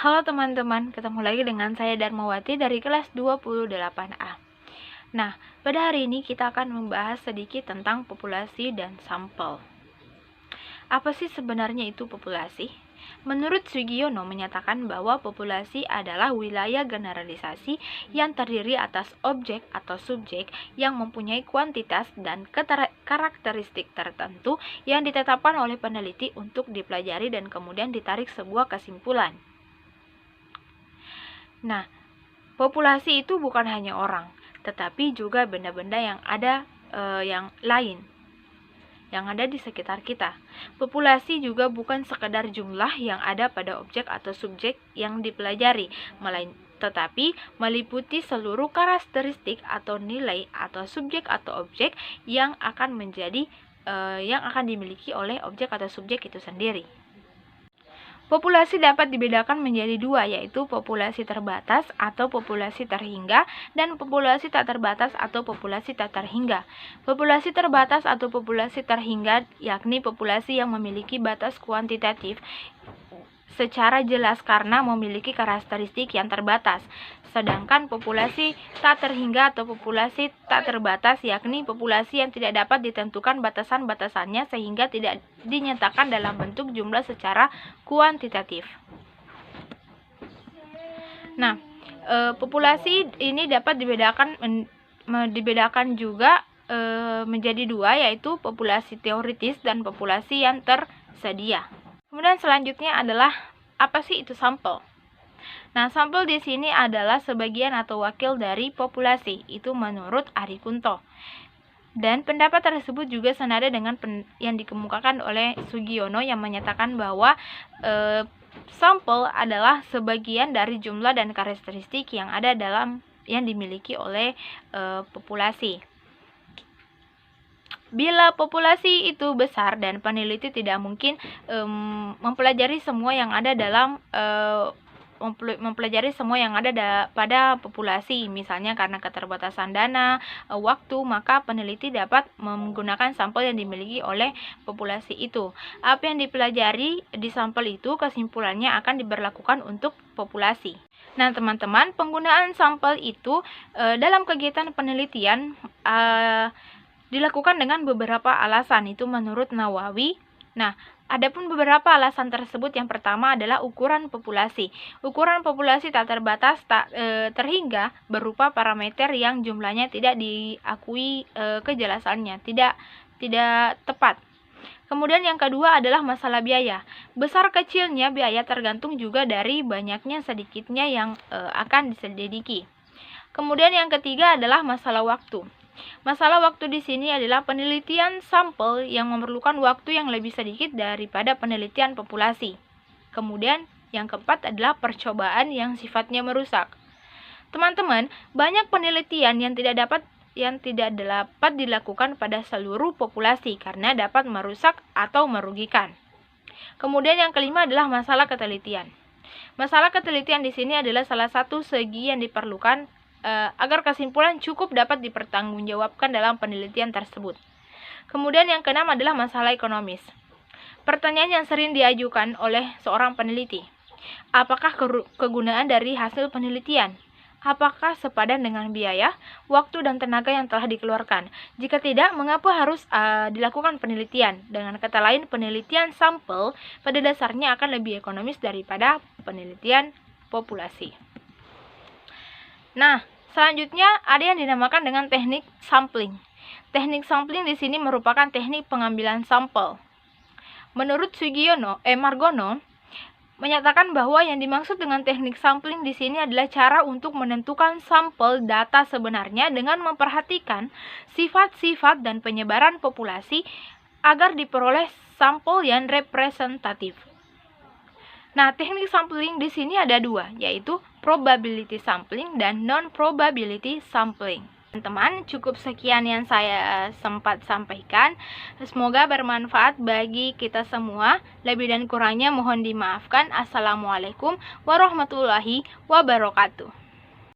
Halo teman-teman, ketemu lagi dengan saya Darmawati dari kelas 28A. Nah, pada hari ini kita akan membahas sedikit tentang populasi dan sampel. Apa sih sebenarnya itu populasi? Menurut Sugiono menyatakan bahwa populasi adalah wilayah generalisasi yang terdiri atas objek atau subjek yang mempunyai kuantitas dan karakteristik tertentu yang ditetapkan oleh peneliti untuk dipelajari dan kemudian ditarik sebuah kesimpulan. Nah, populasi itu bukan hanya orang, tetapi juga benda-benda yang ada yang lain yang ada di sekitar kita. Populasi juga bukan sekedar jumlah yang ada pada objek atau subjek yang dipelajari, tetapi meliputi seluruh karakteristik atau nilai atau subjek atau objek yang akan dimiliki oleh objek atau subjek itu sendiri. Populasi dapat dibedakan menjadi dua, yaitu populasi terbatas atau populasi terhingga dan populasi tak terbatas atau populasi tak terhingga. Populasi terbatas atau populasi terhingga yakni populasi yang memiliki batas kuantitatif secara jelas karena memiliki karakteristik yang terbatas. Sedangkan populasi tak terhingga atau populasi tak terbatas yakni populasi yang tidak dapat ditentukan batasan-batasannya sehingga tidak dinyatakan dalam bentuk jumlah secara kuantitatif. Nah, populasi ini dapat dibedakan juga menjadi dua, yaitu populasi teoritis dan populasi yang tersedia. Kemudian selanjutnya adalah apa sih itu sampel? Nah, sampel di sini adalah sebagian atau wakil dari populasi, itu menurut Ari Kunto. Dan pendapat tersebut juga senada dengan yang dikemukakan oleh Sugiono yang menyatakan bahwa sampel adalah sebagian dari jumlah dan karakteristik yang ada yang dimiliki oleh populasi. Bila populasi itu besar dan peneliti tidak mungkin mempelajari semua yang ada pada populasi, misalnya karena keterbatasan dana, waktu, maka peneliti dapat menggunakan sampel yang dimiliki oleh populasi itu. Apa yang dipelajari di sampel itu kesimpulannya akan diberlakukan untuk populasi. Nah, teman-teman, penggunaan sampel itu dalam kegiatan penelitian dilakukan dengan beberapa alasan, itu menurut Nawawi. Nah, adapun beberapa alasan tersebut, yang pertama adalah ukuran populasi. Ukuran populasi tak terbatas terhingga berupa parameter yang jumlahnya tidak diakui kejelasannya, tidak tepat. Kemudian yang kedua adalah masalah biaya. Besar kecilnya biaya tergantung juga dari banyaknya sedikitnya yang akan diselidiki. Kemudian yang ketiga adalah masalah waktu. Masalah waktu di sini adalah penelitian sampel yang memerlukan waktu yang lebih sedikit daripada penelitian populasi. Kemudian yang keempat adalah percobaan yang sifatnya merusak. Teman-teman, banyak penelitian yang tidak dapat dilakukan pada seluruh populasi karena dapat merusak atau merugikan. Kemudian yang kelima adalah masalah ketelitian. Masalah ketelitian di sini adalah salah satu segi yang diperlukan agar kesimpulan cukup dapat dipertanggungjawabkan dalam penelitian tersebut. Kemudian yang keenam adalah masalah ekonomis. Pertanyaan yang sering diajukan oleh seorang peneliti, apakah kegunaan dari hasil penelitian? Apakah sepadan dengan biaya, waktu, dan tenaga yang telah dikeluarkan? Jika tidak, mengapa harus dilakukan penelitian? Dengan kata lain, penelitian sampel pada dasarnya akan lebih ekonomis daripada penelitian populasi. Nah, selanjutnya ada yang dinamakan dengan teknik sampling. Teknik sampling di sini merupakan teknik pengambilan sampel. Menurut Margono menyatakan bahwa yang dimaksud dengan teknik sampling di sini adalah cara untuk menentukan sampel data sebenarnya dengan memperhatikan sifat-sifat dan penyebaran populasi agar diperoleh sampel yang representatif. Nah, teknik sampling di sini ada dua, yaitu probability sampling dan non-probability sampling. Teman-teman, cukup sekian yang saya sempat sampaikan. Semoga bermanfaat bagi kita semua. Lebih dan kurangnya mohon dimaafkan. Assalamualaikum warahmatullahi wabarakatuh.